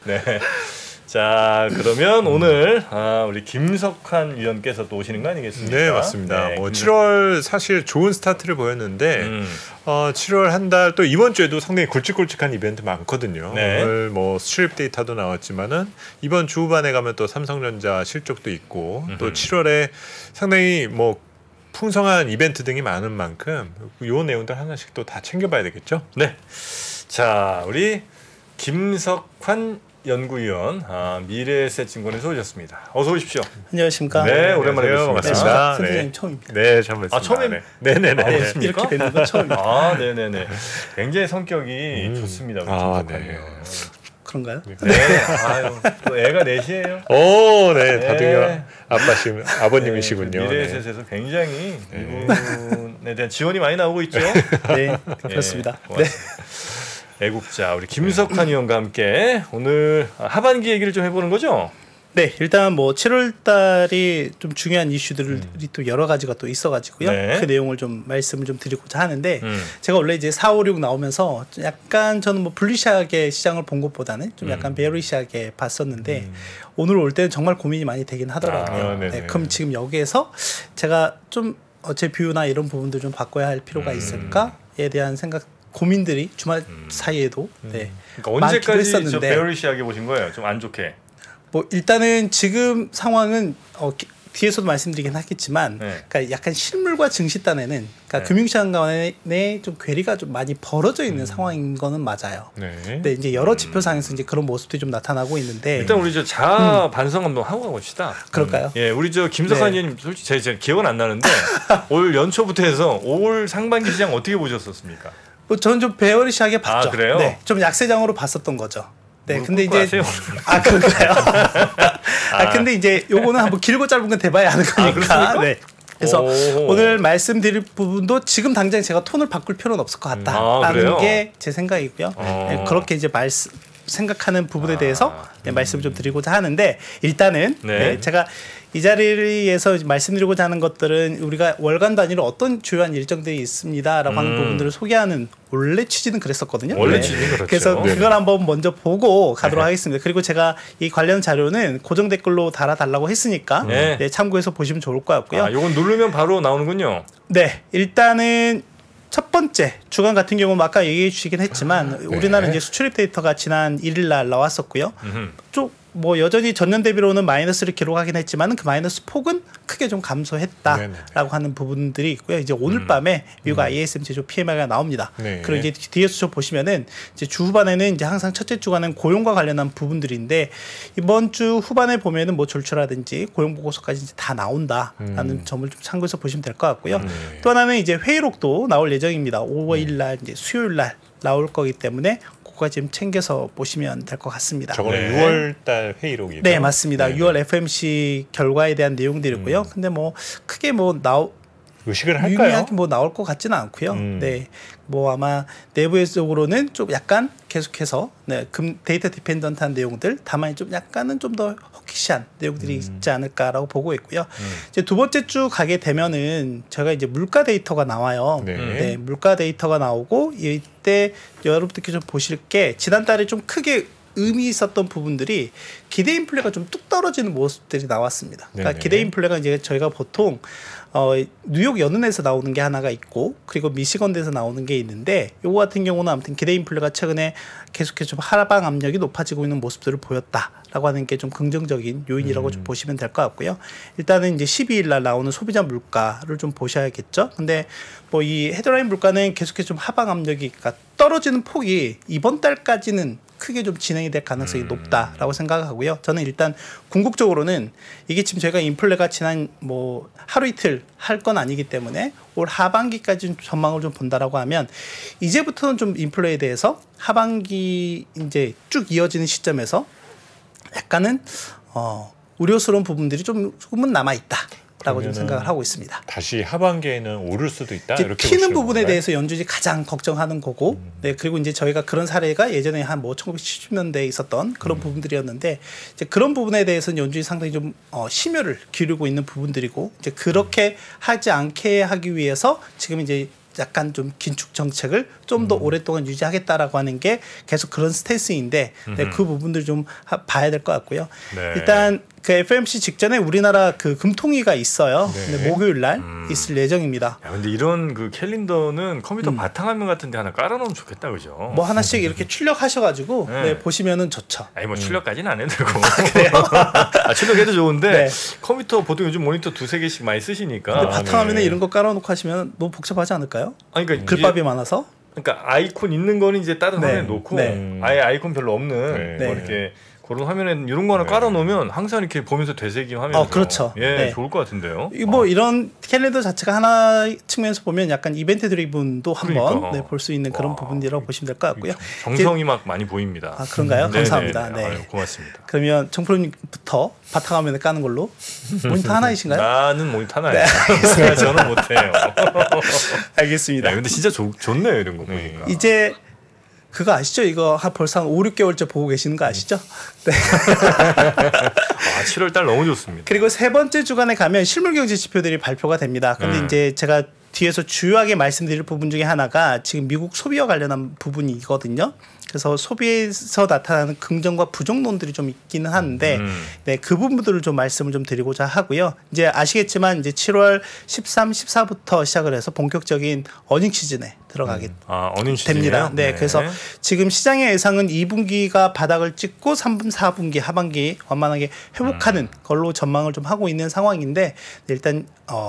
네. 자, 그러면 오늘 우리 김석환 위원께서 또 오시는 거 아니겠습니까? 네, 맞습니다. 네, 뭐 7월 사실 좋은 스타트를 보였는데 7월 한 달 또 이번 주에도 상당히 굵직굵직한 이벤트 많거든요. 네. 오늘 뭐 수출입 데이터도 나왔지만은 이번 주 후반에 가면 또 삼성전자 실적도 있고 또 7월에 상당히 뭐 풍성한 이벤트 등이 많은 만큼 요 내용들 하나씩 또 다 챙겨봐야 되겠죠? 네. 자, 우리 김석환 연구위원 미래에셋증권에서 오셨습니다. 어서 오십시오. 안녕하십니까? 네, 오랜만에 뵙습니다. 반갑습니다. 선생님 네. 처음입니다. 네, 처음 뵙습니다. 처음에 네네네. 그렇습니까? 이렇게 뵙는 건 처음입니다. 네네네. 굉장히 성격이 좋습니다. 네. 그런가요? 네. 아유, 또 애가 넷이에요. 오, 네, 네. 다둥이 아버님이시군요. 네, 미래에셋에서 굉장히 이분에 대한 지원이 많이 나오고 있죠. 네, 그렇습니다. 네. 애국자 우리 김석환 의원과 함께 오늘 하반기 얘기를 좀 해보는 거죠? 네, 일단 뭐 7월 달이 좀 중요한 이슈들이 또 여러 가지가 또 있어가지고요. 네. 그 내용을 좀 말씀을 좀 드리고자 하는데 제가 원래 이제 4, 5, 6 나오면서 좀 약간 저는 뭐 불리시하게 시장을 본 것보다는 좀 약간 베어리시하게 봤었는데 오늘 올 때는 정말 고민이 많이 되긴 하더라고요. 네, 그럼 지금 여기에서 제가 좀 제 뷰나 이런 부분들 좀 바꿔야 할 필요가 있을까에 대한 생각 고민들이 주말 사이에도 그러니까 언제까지 저 베어리시하게 보신 거예요? 좀 안 좋게. 뭐 일단은 지금 상황은 뒤에서도 말씀드리긴 하겠지만 그러니까 약간 실물과 증시단에는 그러니까 금융시장 간에 좀 괴리가 좀 많이 벌어져 있는 상황인 거는 맞아요. 근데 이제 여러 지표상에서 이제 그런 모습들이 좀 나타나고 있는데 일단 우리 저 자아 반성 한번 하고 가봅시다. 그럴까요? 예, 우리 저 김석환 의원님 솔직히 제 기억은 안 나는데 올 연초부터 해서 올 상반기 시장 어떻게 보셨었습니까? 저는 좀 베어리시하게 봤죠. 그래요? 네, 좀 약세장으로 봤었던 거죠. 네, 근데 이제 하세요. 그런가요? 근데 이제 요거는 한번 길고 짧은 건 대봐야 하는 거니까. 네. 그래서 오늘 말씀드릴 부분도 지금 당장 제가 톤을 바꿀 필요는 없을 것 같다라는 게 제 생각이고요. 네, 그렇게 이제 생각하는 부분에 대해서 말씀을 좀 드리고자 하는데 일단은 제가 이 자리에서 말씀드리고자 하는 것들은 우리가 월간 단위로 어떤 주요한 일정들이 있습니다라고 하는 부분들을 소개하는 원래 취지는 그랬었거든요. 원래 취지는 그렇죠. 그래서 그걸 한번 먼저 보고 가도록 하겠습니다. 그리고 제가 이 관련 자료는 고정 댓글로 달아달라고 했으니까 참고해서 보시면 좋을 것 같고요. 이건 누르면 바로 나오는군요. 네, 일단은 첫 번째 주간 같은 경우는 아까 얘기해 주시긴 했지만 우리나라 이제 수출입 데이터가 지난 1일 날 나왔었고요. 좀 뭐 여전히 전년 대비로는 마이너스를 기록하긴 했지만 그 마이너스 폭은 크게 좀 감소했다라고 하는 부분들이 있고요. 이제 오늘 밤에 미국 ISM 제조 PMI가 나옵니다. 그리고 이제 뒤에서 좀 보시면은 이제 주 후반에는 이제 항상 첫째 주간은 고용과 관련한 부분들인데 이번 주 후반에 보면은 뭐 졸출라든지 고용 보고서까지 이제 다 나온다라는 점을 좀 참고해서 보시면 될 것 같고요. 또 하나는 이제 회의록도 나올 예정입니다. 5일 날 이제 수요일 날 나올 거기 때문에 그거까지 좀 챙겨서 보시면 될 것 같습니다. 저거는 6월달 회의록이죠? 네, 맞습니다. 6월 FMC 결과에 대한 내용들이고요. 근데 뭐 크게 뭐 의식을 할까요? 유의하게 뭐 나올 것 같지는 않고요. 네, 뭐 아마 내부적으로는 좀 약간 계속해서 데이터 디펜던트한 내용들, 다만 좀 약간은 좀 더 허키시한 내용들이 있지 않을까라고 보고 있고요. 이제 두 번째 주 가게 되면은 제가 이제 물가 데이터가 나와요. 네, 물가 데이터가 나오고 이때 여러분들께서 좀 보실 게 지난달에 좀 크게 의미 있었던 부분들이 기대 인플레가 좀 뚝 떨어지는 모습들이 나왔습니다. 그러니까 기대 인플레가 이제 저희가 보통 뉴욕 연은에서 나오는 게 하나가 있고 그리고 미시건대에서 나오는 게 있는데 요거 같은 경우는 아무튼 기대 인플레가 최근에 계속해서 좀 하방 압력이 높아지고 있는 모습들을 보였다라고 하는 게 좀 긍정적인 요인이라고 좀 보시면 될 것 같고요. 일단은 이제 12일 날 나오는 소비자 물가를 좀 보셔야겠죠. 근데 뭐 이 헤드라인 물가는 계속해서 좀 하방 압력이 그러니까 떨어지는 폭이 이번 달까지는 크게 좀 진행이 될 가능성이 높다라고 생각하고요. 저는 일단 궁극적으로는 이게 지금 저희가 인플레가 지난 뭐 하루 이틀 할 건 아니기 때문에 올 하반기까지 전망을 좀 본다라고 하면 이제부터는 좀 인플레에 대해서 하반기 이제 쭉 이어지는 시점에서 약간은 우려스러운 부분들이 조금은 남아 있다. 라고 좀 생각을 하고 있습니다. 다시 하반기에는 오를 수도 있다. 이렇게 튀는 부분에 대해서 연준이 가장 걱정하는 거고, 네, 그리고 이제 저희가 그런 사례가 예전에 한 뭐 1970년대에 있었던 그런 부분들이었는데 이제 그런 부분에 대해서는 연준이 상당히 좀 심혈을 기울이고 있는 부분들이고 이제 그렇게 하지 않게 하기 위해서 지금 이제 약간 좀 긴축 정책을 좀 더 오랫동안 유지하겠다라고 하는 게 계속 그런 스탠스인데 네, 그 부분들 좀 봐야 될 것 같고요. 네. 일단 그 FOMC 직전에 우리나라 그 금통위가 있어요. 네. 네, 목요일 날 있을 예정입니다. 야, 근데 이런 그 캘린더는 컴퓨터 바탕화면 같은데 하나 깔아놓으면 좋겠다, 그죠? 뭐 하나씩 이렇게 출력하셔가지고 네. 네, 보시면은 좋죠. 아니 뭐 출력까지는 안 해도 되고. 아, 출력해도 좋은데 네. 컴퓨터 보통 요즘 모니터 2-3개씩 많이 쓰시니까. 근데 바탕화면에 네. 이런 거 깔아놓고 하시면 너무 복잡하지 않을까요? 아니, 그러니까 글밥이 많아서. 그러니까 아이콘 있는 거는 이제 다른 네. 화면에 놓고 네. 아예 아이콘 별로 없는 네. 뭐 이렇게 그런 화면에 이런 거 하나 깔아놓으면 항상 이렇게 보면서 되새김하면서 그렇죠. 예, 네. 좋을 것 같은데요. 뭐 이런 캘린더 자체가 하나 측면에서 보면 약간 이벤트 드리븐도 한번 그러니까. 네, 볼 수 있는 그런 와, 부분이라고 보시면 될 것 같고요. 정성이 막 많이 보입니다. 아 그런가요? 네, 감사합니다. 네, 네. 아유, 고맙습니다. 그러면 정프로님부터 바탕화면에 까는 걸로 모니터 하나이신가요? 나는 모니터 하나예요. 저는 못해요. 알겠습니다. 야, 근데 진짜 좋네요 이런 거 보니까. 이제 그거 아시죠? 이거 벌써 한 5, 6개월째 보고 계시는 거 아시죠? 네. 아, 7월 달 너무 좋습니다. 그리고 세 번째 주간에 가면 실물 경제 지표들이 발표가 됩니다. 근데 이제 제가 뒤에서 주요하게 말씀드릴 부분 중에 하나가 지금 미국 소비와 관련한 부분이거든요. 그래서 소비에서 나타나는 긍정과 부정론들이 좀 있기는 한데, 네, 그 부분들을 좀 말씀을 좀 드리고자 하고요. 이제 아시겠지만 이제 7월 13, 14부터 시작을 해서 본격적인 어닝 시즌에 들어가게 어닝 됩니다. 시즌이에요? 네, 그래서 지금 시장의 예상은 2분기가 바닥을 찍고 3분, 4분기 하반기 완만하게 회복하는 걸로 전망을 좀 하고 있는 상황인데 네, 일단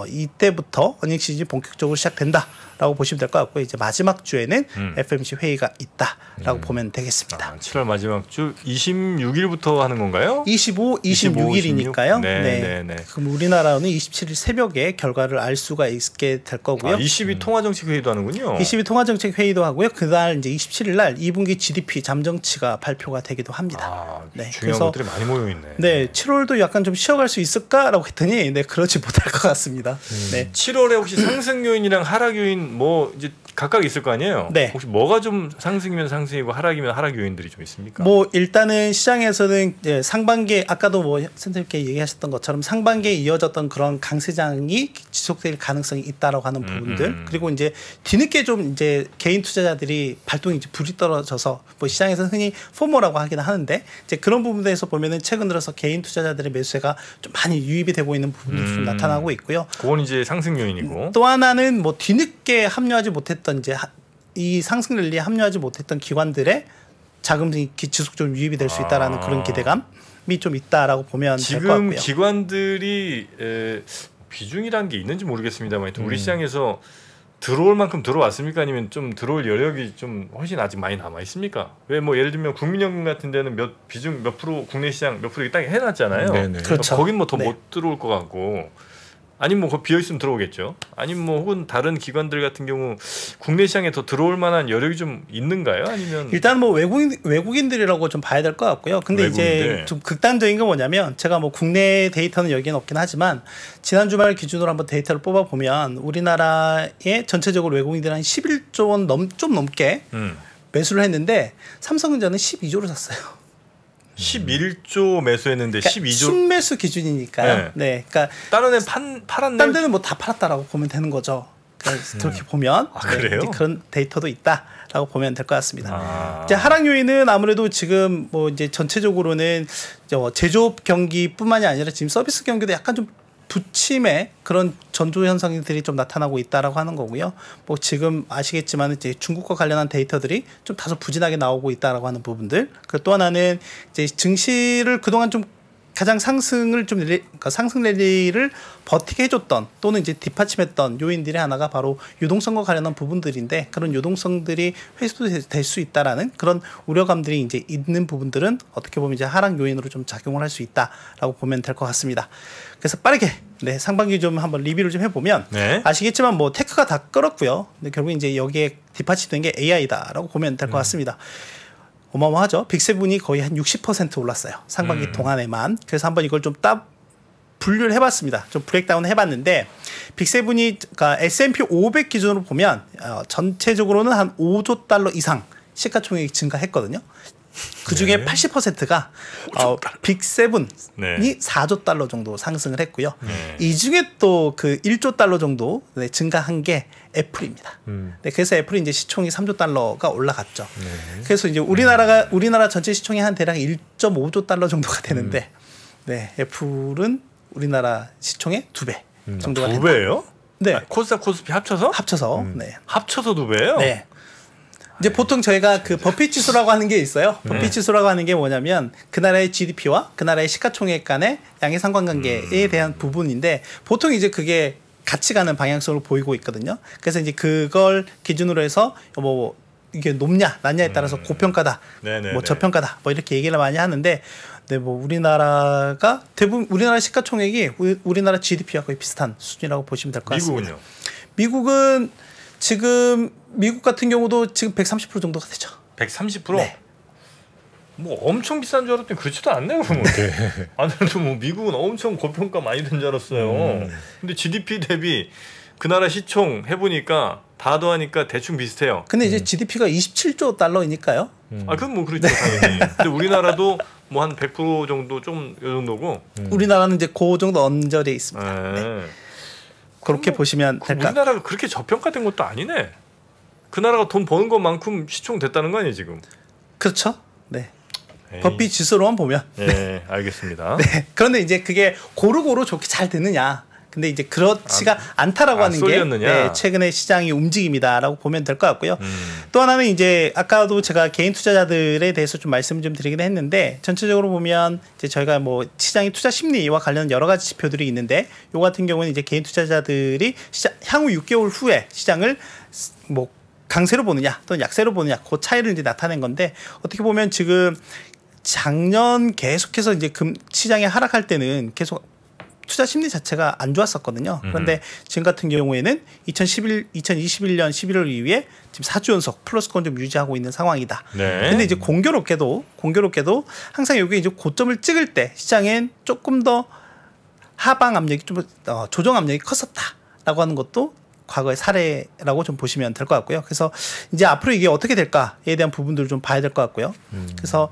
이때부터 어닝 시즌이 본격적으로 시작된다라고 보시면 될 것 같고요. 이제 마지막 주에는 FOMC 회의가 있다라고 보면 되겠습니다. 7월 마지막 주 26일부터 하는 건가요? 25, 26일이니까요. 네. 그럼 우리나라는 27일 새벽에 결과를 알 수가 있게 될 거고요. 22 통화정책 회의도 하는군요. 22 통화정책 회의도 하고요. 그날 이제 27일 날 2분기 GDP 잠정치가 발표가 되기도 합니다. 네, 중요한 것들이 많이 모여 있네. 네, 7월도 약간 좀 쉬어갈 수 있을까라고 했더니 네, 그렇지 못할 것 같습니다. 네. 7월에 혹시 상승 요인이랑 하락 요인 뭐 이제 각각 있을 거 아니에요? 네. 혹시 뭐가 좀 상승이면 상승이고 하락이면 하락 요인들이 좀 있습니까? 뭐 일단은 시장에서는 상반기에 아까도 뭐 선생님께 얘기하셨던 것처럼 상반기에 이어졌던 그런 강세장이 지속될 가능성이 있다라고 하는 부분들 그리고 이제 뒤늦게 좀 이제 개인 투자자들이 발동이 이제 불이 떨어져서 뭐 시장에서 흔히 포모라고 하기는 하는데 이제 그런 부분에서 보면은 최근 들어서 개인 투자자들의 매수세가 좀 많이 유입이 되고 있는 부분도 좀 나타나고 있고요. 그건 이제 상승 요인이고 또 하나는 뭐 뒤늦게 합류하지 못했던 이제 이 상승 랠리에 합류하지 못했던 기관들의 자금이 지속적으로 유입이 될 수 있다라는 그런 기대감이 좀 있다라고 보면 될 것 같고요. 지금 기관들이 비중이라는 게 있는지 모르겠습니다만 우리 시장에서 들어올 만큼 들어왔습니까? 아니면 좀 들어올 여력이 좀 훨씬 아직 많이 남아 있습니까? 왜 뭐 예를 들면 국민연금 같은 데는 비중 몇 프로 국내 시장 몇 프로 딱 해놨잖아요. 네네. 그렇죠. 거긴 뭐 더 못 네. 들어올 것 같고. 아니면 뭐 비어 있으면 들어오겠죠. 아니면 뭐 혹은 다른 기관들 같은 경우 국내 시장에 더 들어올 만한 여력이 좀 있는가요? 아니면 일단 뭐 외국인들이라고 좀 봐야 될 것 같고요. 근데 외국인들. 이제 좀 극단적인 건 뭐냐면 제가 뭐 국내 데이터는 여기는 없긴 하지만 지난 주말 기준으로 한번 데이터를 뽑아 보면 우리나라의 전체적으로 외국인들이 한 11조 원 좀 넘게 매수를 했는데 삼성전자는 12조를 샀어요. 11조 매수했는데 그러니까 12조 순매수 기준이니까요. 네, 그러니까 다른 애 팔았네. 딴 데는 뭐 다 팔았다라고 보면 되는 거죠. 그러니까 그렇게 보면 그래요? 이제 그런 데이터도 있다라고 보면 될 것 같습니다. 아. 이제 하락 요인은 아무래도 지금 뭐 이제 전체적으로는 이제 제조업 경기뿐만이 아니라 지금 서비스 경기도 약간 좀 부침의 그런 전조 현상들이 좀 나타나고 있다라고 하는 거고요. 뭐 지금 아시겠지만 이제 중국과 관련한 데이터들이 좀 다소 부진하게 나오고 있다라고 하는 부분들. 그 또 하나는 이제 증시를 그동안 좀 가장 상승을 좀 그러니까 상승 랠리를 버티게 해줬던 또는 이제 뒷받침했던 요인들의 하나가 바로 유동성과 관련한 부분들인데 그런 유동성들이 회수될 수 있다라는 그런 우려감들이 이제 있는 부분들은 어떻게 보면 이제 하락 요인으로 좀 작용을 할 수 있다라고 보면 될 것 같습니다. 그래서 빠르게 상반기 좀 한번 리뷰를 좀 해보면 아시겠지만 뭐 테크가 다 끌었고요. 근데 결국 이제 여기에 뒷받침된 게 AI다라고 보면 될 것 같습니다. 어마어마하죠. 빅세븐이 거의 한 60% 올랐어요. 상반기 동안에만. 그래서 한번 이걸 좀 분류를 해봤습니다. 좀 브레이크다운 해봤는데 빅세븐이 그러니까 S&P 500 기준으로 보면 전체적으로는 한 5조 달러 이상 시가총액이 증가했거든요. 그 중에 네. 80%가 빅7이 네. 4조 달러 정도 상승을 했고요. 네. 이 중에 또 그 1조 달러 정도 증가한 게 애플입니다. 네, 그래서 애플이 이제 시총이 3조 달러가 올라갔죠. 그래서 이제 우리나라 전체 시총이 한 대략 1.5조 달러 정도가 되는데, 네, 애플은 우리나라 시총의 2배 정도가 두 된다. 배예요? 네, 코스닥 코스피 합쳐서? 합쳐서 네. 합쳐서 2배예요? 네. 이제 보통 저희가 그 버핏 지수라고 하는 게 있어요. 버핏 지수라고 하는 게 뭐냐면 그 나라의 GDP와 그 나라의 시가총액 간의 양의 상관관계에 대한 부분인데 보통 이제 그게 같이 가는 방향성으로 보이고 있거든요. 그래서 이제 그걸 기준으로 해서 뭐 이게 높냐 낮냐에 따라서 고평가다, 네네네. 뭐 저평가다, 뭐 이렇게 얘기를 많이 하는데, 네, 뭐 우리나라가 대부분 우리나라 시가총액이 우리나라 GDP와 거의 비슷한 수준이라고 보시면 될 것 같습니다. 미국은요? 미국은 지금 미국 같은 경우도 지금 130% 정도가 되죠. 130%? 네. 뭐 엄청 비싼 줄 알았더니 그렇지도 않네요. 그러면. 아무래도 뭐 미국은 엄청 고평가 많이 된 줄 알았어요. 근데 GDP 대비 그 나라 시총 해보니까 다 더하니까 대충 비슷해요. 근데 이제 GDP가 27조 달러이니까요. 아 그건 뭐 그렇죠 당연히. 근데 우리나라도 뭐 한 100% 정도 좀 이 정도고. 우리나라는 이제 그 정도 언저리에 있습니다. 네. 네. 그렇게 보시면 될까? 우리나라가 그렇게 저평가된 것도 아니네. 그 나라가 돈 버는 것만큼 시총 됐다는 거 아니에요 지금? 그렇죠. 네. 에이. 버핏 지수로만 보면. 네, 알겠습니다. 네. 그런데 이제 그게 고루고루 좋게 잘 되느냐? 근데 이제 그렇지가 않다라고 하는 게 네, 최근에 시장의 움직임이다라고 보면 될 것 같고요. 또 하나는 이제 아까도 제가 개인 투자자들에 대해서 좀 말씀을 좀 드리긴 했는데 전체적으로 보면 이제 저희가 뭐 시장의 투자 심리와 관련 여러 가지 지표들이 있는데 요 같은 경우는 이제 개인 투자자들이 향후 6개월 후에 시장을 뭐 강세로 보느냐 또는 약세로 보느냐 그 차이를 이제 나타낸 건데 어떻게 보면 지금 작년 계속해서 이제 시장이 하락할 때는 계속 투자 심리 자체가 안 좋았었거든요. 그런데 지금 같은 경우에는 2021년 11월 이후에 지금 4주 연속 플러스권 좀 유지하고 있는 상황이다. 네. 근데 이제 공교롭게도 항상 여기 이제 고점을 찍을 때 시장엔 조금 더 하방 압력이 좀 조정 압력이 컸었다라고 하는 것도 과거의 사례라고 좀 보시면 될 것 같고요. 그래서 이제 앞으로 이게 어떻게 될까에 대한 부분들을 좀 봐야 될 것 같고요. 그래서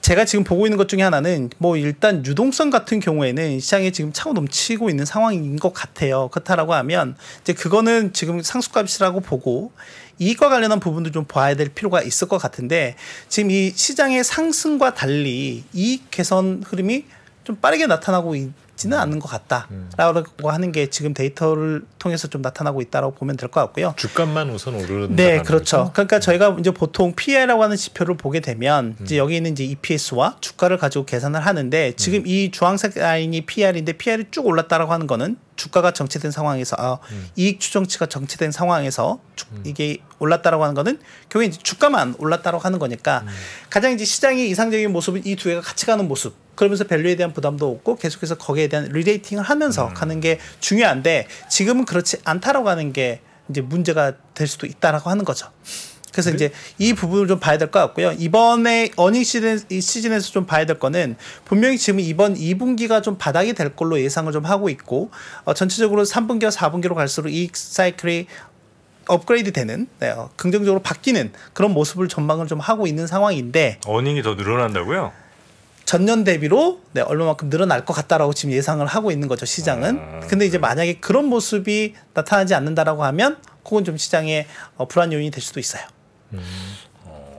제가 지금 보고 있는 것 중에 하나는 뭐 일단 유동성 같은 경우에는 시장에 지금 차고 넘치고 있는 상황인 것 같아요. 그렇다라고 하면 이제 그거는 지금 상수값이라고 보고 이익과 관련한 부분도 좀 봐야 될 필요가 있을 것 같은데 지금 이 시장의 상승과 달리 이익 개선 흐름이 좀 빠르게 나타나고 있지는 않는 것 같다라고 하는 게 지금 데이터를 통해서 좀 나타나고 있다라고 보면 될 것 같고요. 주가만 우선 오르는. 네, 그렇죠. 그러니까 저희가 이제 보통 PE라고 하는 지표를 보게 되면 이제 여기 있는 이제 EPS와 주가를 가지고 계산을 하는데 지금 이 주황색 라인이 PR인데 PR이 쭉 올랐다라고 하는 거는 주가가 정체된 상황에서 이익 추정치가 정체된 상황에서 이게 올랐다라고 하는 거는 결국 이제 주가만 올랐다라고 하는 거니까 가장 이제 시장의 이상적인 모습은 이 두 개가 같이 가는 모습. 그러면서 밸류에 대한 부담도 없고 계속해서 거기에 대한 리레이팅을 하면서 가는 게 중요한데 지금은 그렇지 않다라고 하는 게 이제 문제가 될 수도 있다라고 하는 거죠. 그래서 이제 이 부분을 좀 봐야 될 것 같고요. 이번에 어닝 시즌에서 좀 봐야 될 거는 분명히 지금 이번 2분기가 좀 바닥이 될 걸로 예상을 좀 하고 있고 전체적으로 3분기와 4분기로 갈수록 이익 사이클이 업그레이드 되는 긍정적으로 바뀌는 그런 모습을 전망을 좀 하고 있는 상황인데 어닝이 더 늘어난다고요? 전년 대비로 얼마만큼 늘어날 것 같다라고 지금 예상을 하고 있는 거죠 시장은. 근데 이제 만약에 그런 모습이 나타나지 않는다라고 하면 그건 좀 시장의 불안 요인이 될 수도 있어요.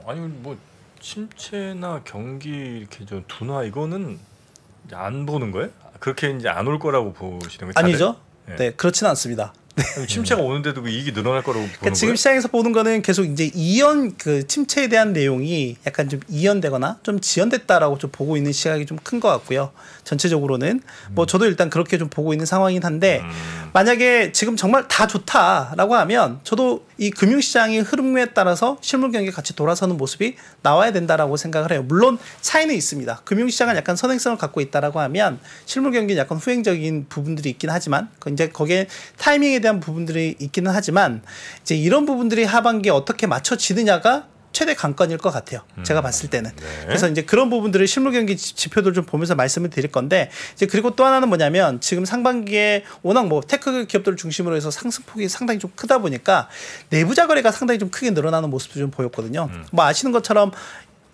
아니 뭐 침체나 경기 이렇게 좀 둔화 이거는 이제 안 보는 거예요? 그렇게 이제 안 올 거라고 보시는 거예요? 아니죠. 네. 네, 그렇지는 않습니다. 침체가 오는데도 그 이익이 늘어날 거라고 보는 그러니까 지금 거예요? 시장에서 보는 거는 계속 이제 그 침체에 대한 내용이 약간 좀 이연되거나 좀 지연됐다라고 좀 보고 있는 시각이 좀 큰 것 같고요. 전체적으로는 뭐 저도 일단 그렇게 좀 보고 있는 상황이긴 한데 만약에 지금 정말 다 좋다라고 하면 저도 이 금융시장의 흐름에 따라서 실물 경기가 같이 돌아서는 모습이 나와야 된다라고 생각을 해요. 물론 차이는 있습니다. 금융시장은 약간 선행성을 갖고 있다라고 하면 실물 경기는 약간 후행적인 부분들이 있긴 하지만 이제 거기에 타이밍에 대한 부분들이 있기는 하지만 이제 이런 부분들이 하반기에 어떻게 맞춰지느냐가 최대 관건일 것 같아요. 제가 봤을 때는. 네. 그래서 이제 그런 부분들을 실물 경기 지표들 좀 보면서 말씀을 드릴 건데 이제 그리고 또 하나는 뭐냐면 지금 상반기에 워낙 뭐 테크 기업들을 중심으로 해서 상승폭이 상당히 좀 크다 보니까 내부자 거래가 상당히 좀 크게 늘어나는 모습도 좀 보였거든요. 뭐 아시는 것처럼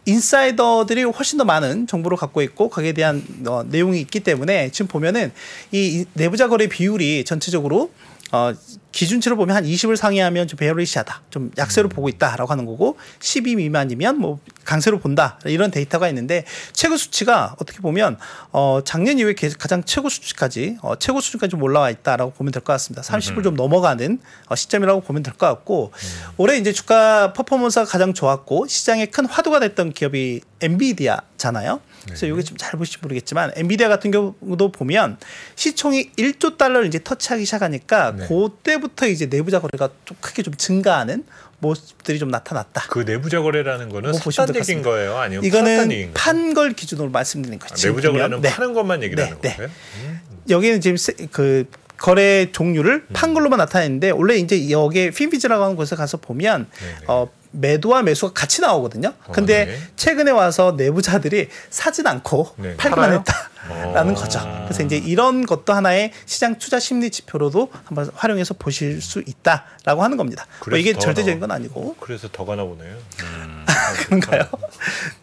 인사이더들이 훨씬 더 많은 정보를 갖고 있고 거기에 대한 내용이 있기 때문에 지금 보면은 이 내부자 거래 비율이 전체적으로 기준치로 보면 한 20을 상회하면 좀 베어리시하다, 좀 약세로 보고 있다라고 하는 거고 12 미만이면 뭐 강세로 본다 이런 데이터가 있는데 최고 수치가 어떻게 보면 작년 이후에 가장 최고 수치까지 최고 수준까지 좀 올라와 있다라고 보면 될 것 같습니다. 30을 좀 넘어가는 시점이라고 보면 될 것 같고 올해 이제 주가 퍼포먼스가 가장 좋았고 시장에 큰 화두가 됐던 기업이 엔비디아잖아요. 그래서 이게 좀 잘 보실지 모르겠지만 엔비디아 같은 경우도 보면 시총이 1조 달러를 이제 터치하기 시작하니까 그때부터 이제 내부자 거래가 좀 크게 좀 증가하는 모습들이 좀 나타났다. 그 내부자 거래라는 거는 샀다는 얘기인 거예요? 아니면 이거는 판 걸 기준으로 말씀드리는 거죠. 내부자 거래는 파는 것만 얘기를 하는 거예요? 여기는 지금 그 거래 종류를 판 걸로만 나타내는데 원래 이제 여기에 핀비즈라고 하는 곳에 가서 보면 매도와 매수가 같이 나오거든요. 근데 최근에 와서 내부자들이 사진 않고 팔기만 했다라는 거죠. 그래서 이제 이런 것도 하나의 시장 투자 심리 지표로도 한번 활용해서 보실 수 있다라고 하는 겁니다. 뭐 이게 절대적인 건 아니고. 그래서 더 가나 보네요. 그런가요?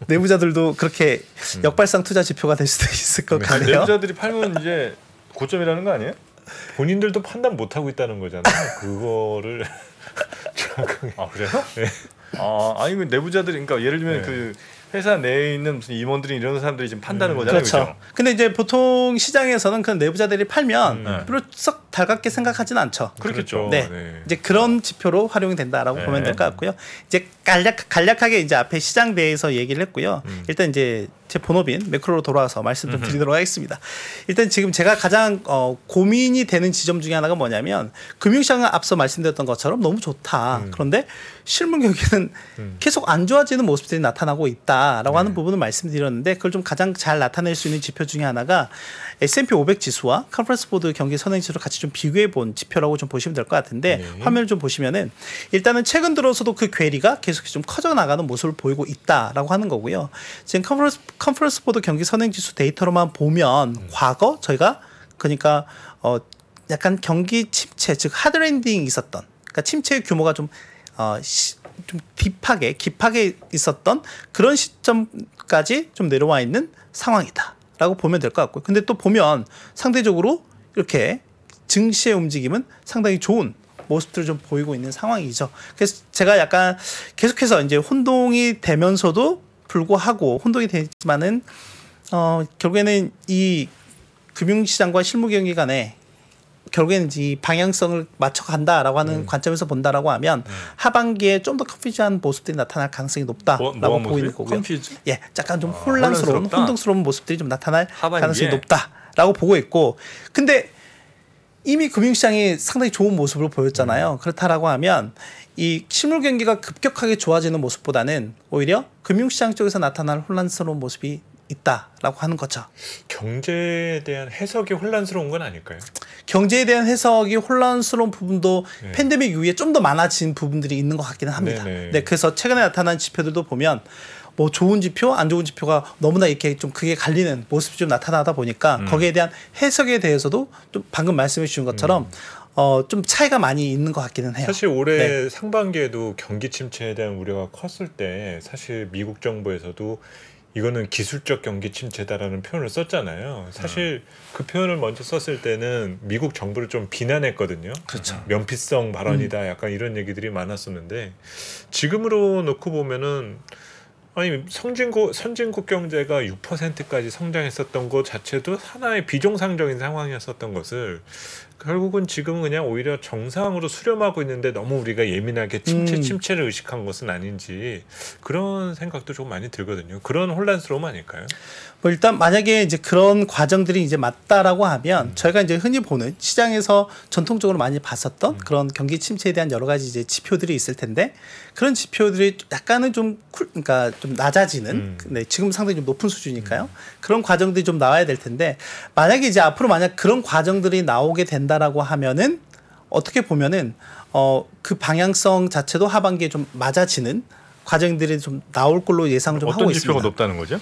내부자들도 그렇게 역발상 투자 지표가 될 수도 있을 것 같네요. 내부자들이 팔면 이제 고점이라는 거 아니에요? 본인들도 판단 못 하고 있다는 거잖아요. 그거를 아 그래요? 네. 아니 그 내부자들이 그러니까 예를 들면 그 회사 내에 있는 무슨 임원들이 이런 사람들이 지금 판다는 거잖아요. 그렇죠. 근데 이제 보통 시장에서는 그 내부자들이 팔면 별로 썩 달갑게 생각하지는 않죠. 그렇겠죠. 네. 이제 그런 지표로 활용이 된다라고 보면 될 것 같고요. 이제 간략하게 이제 앞에 시장 대해서 얘기를 했고요. 일단 이제 제 본업인 매크로로 돌아와서 말씀 좀 드리도록 하겠습니다. 일단 지금 제가 가장 고민이 되는 지점 중에 하나가 뭐냐면 금융시장은 앞서 말씀드렸던 것처럼 너무 좋다. 그런데 실물 경기는 계속 안 좋아지는 모습들이 나타나고 있다라고 하는 부분을 말씀드렸는데 그걸 좀 가장 잘 나타낼 수 있는 지표 중에 하나가 S&P 500 지수와 컨퍼런스 보드 경기 선행 지수를 같이 좀 비교해 본 지표라고 좀 보시면 될 것 같은데 화면을 좀 보시면은 일단은 최근 들어서도 그 괴리가 계속 좀 커져 나가는 모습을 보이고 있다라고 하는 거고요. 지금 컨퍼런스 보드 경기 선행 지수 데이터로만 보면 과거 저희가 그러니까 약간 경기 침체 즉 하드 랜딩이 있었던 그러니까 침체의 규모가 좀 깊하게 있었던 그런 시점까지 좀 내려와 있는 상황이다라고 보면 될 것 같고요. 근데 또 보면 상대적으로 이렇게 증시의 움직임은 상당히 좋은 모습들을 좀 보이고 있는 상황이죠. 그래서 제가 약간 계속해서 이제 혼동이 되면서도 불구하고 혼동이 되지만은 결국에는 이 금융시장과 실무경기 간에 결국에는 이 방향성을 맞춰간다라고 하는 관점에서 본다라고 하면 하반기에 좀 더 컨퓨즈한 모습들이 나타날 가능성이 높다라고 보이는 거고요. 컨퓨즈? 예, 약간 좀 혼동스러운 모습들이 좀 나타날 가능성이 높다라고 보고 있고, 근데 이미 금융시장이 상당히 좋은 모습을 보였잖아요. 그렇다라고 하면 이 실물 경기가 급격하게 좋아지는 모습보다는 오히려 금융시장 쪽에서 나타날 혼란스러운 모습이 있다라고 하는 거죠. 경제에 대한 해석이 혼란스러운 건 아닐까요? 경제에 대한 해석이 혼란스러운 부분도 팬데믹 이후에 좀 더 많아진 부분들이 있는 것 같기는 합니다. 네, 그래서 최근에 나타난 지표들도 보면 뭐 좋은 지표, 안 좋은 지표가 너무나 이렇게 좀 크게 갈리는 모습이 좀 나타나다 보니까 거기에 대한 해석에 대해서도 좀 방금 말씀해 주신 것처럼 좀 차이가 많이 있는 것 같기는 해요. 사실 올해 상반기에도 경기 침체에 대한 우려가 컸을 때 사실 미국 정부에서도 이거는 기술적 경기 침체다라는 표현을 썼잖아요. 사실 그 표현을 먼저 썼을 때는 미국 정부를 좀 비난했거든요. 그렇죠. 면피성 발언이다 약간 이런 얘기들이 많았었는데 지금으로 놓고 보면은 아니 선진국 경제가 6%까지 성장했었던 것 자체도 하나의 비정상적인 상황이었었던 것을 결국은 지금은 그냥 오히려 정상으로 수렴하고 있는데 너무 우리가 예민하게 침체를 의식한 것은 아닌지 그런 생각도 좀 많이 들거든요. 그런 혼란스러움 아닐까요? 뭐 일단 만약에 이제 그런 과정들이 이제 맞다라고 하면 저희가 이제 흔히 보는 시장에서 전통적으로 많이 봤었던 그런 경기 침체에 대한 여러 가지 이제 지표들이 있을 텐데 그런 지표들이 약간은 그러니까 좀 낮아지는 네, 지금 상당히 좀 높은 수준이니까요. 그런 과정들이 좀 나와야 될 텐데 만약에 이제 앞으로 만약 그런 과정들이 나오게 된다라고 하면은 어떻게 보면은 그 방향성 자체도 하반기에 좀 맞아지는 과정들이 좀 나올 걸로 예상을 좀 하고 있습니다. 어떤 지표가 높다는 거죠?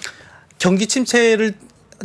경기 침체를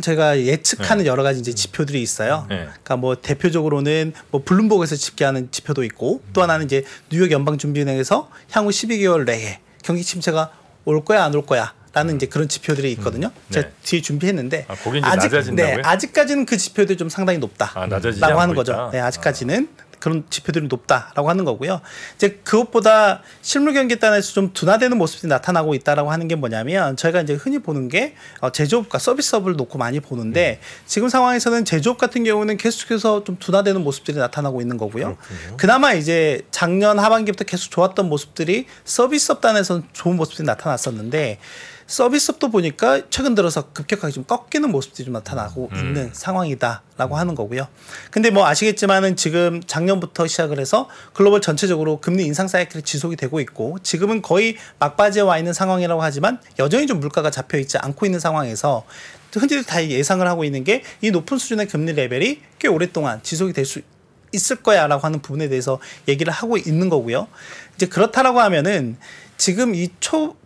제가 예측하는 여러 가지 이제 지표들이 있어요. 그러니까 뭐 대표적으로는 뭐 블룸버그에서 집계하는 지표도 있고 또 하나는 이제 뉴욕 연방준비은행에서 향후 12개월 내에 경기 침체가 올 거야 안 올 거야 라는 이제 그런 지표들이 있거든요. 제가 뒤에 준비했는데 거기 이제 낮아진다고요? 아직까지는 그 지표들이 좀 상당히 높다라고 하는 거죠. 있다? 네, 아직까지는 그런 지표들이 높다라고 하는 거고요. 이제 그것보다 실물 경기 단에서 좀 둔화되는 모습이 나타나고 있다라고 하는 게 뭐냐면 저희가 이제 흔히 보는 게 제조업과 서비스업을 놓고 많이 보는데 지금 상황에서는 제조업 같은 경우는 계속해서 좀 둔화되는 모습들이 나타나고 있는 거고요. 그렇군요. 그나마 이제 작년 하반기부터 계속 좋았던 모습들이 서비스업 단에서는 좋은 모습들이 나타났었는데 서비스업도 보니까 최근 들어서 급격하게 좀 꺾이는 모습들이 좀 나타나고 있는 상황이다라고 하는 거고요. 근데 뭐 아시겠지만은 지금 작년부터 시작을 해서 글로벌 전체적으로 금리 인상 사이클이 지속이 되고 있고 지금은 거의 막바지에 와 있는 상황이라고 하지만 여전히 좀 물가가 잡혀 있지 않고 있는 상황에서 흔히들 다 예상을 하고 있는 게 이 높은 수준의 금리 레벨이 꽤 오랫동안 지속이 될 수 있을 거야라고 하는 부분에 대해서 얘기를 하고 있는 거고요. 이제 그렇다라고 하면은 지금 이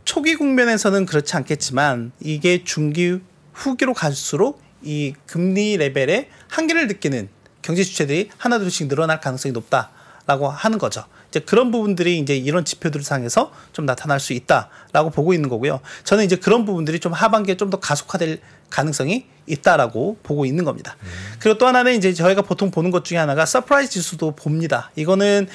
초기 국면에서는 그렇지 않겠지만 이게 중기 후기로 갈수록 이 금리 레벨의 한계를 느끼는 경제 주체들이 하나둘씩 늘어날 가능성이 높다라고 하는 거죠. 이제 그런 부분들이 이제 이런 지표들을 상해서 좀 나타날 수 있다라고 보고 있는 거고요. 저는 이제 그런 부분들이 좀 하반기에 좀 더 가속화될 가능성이 있다라고 보고 있는 겁니다. 그리고 또 하나는 이제 저희가 보통 보는 것 중에 하나가 서프라이즈 지수도 봅니다. 이거는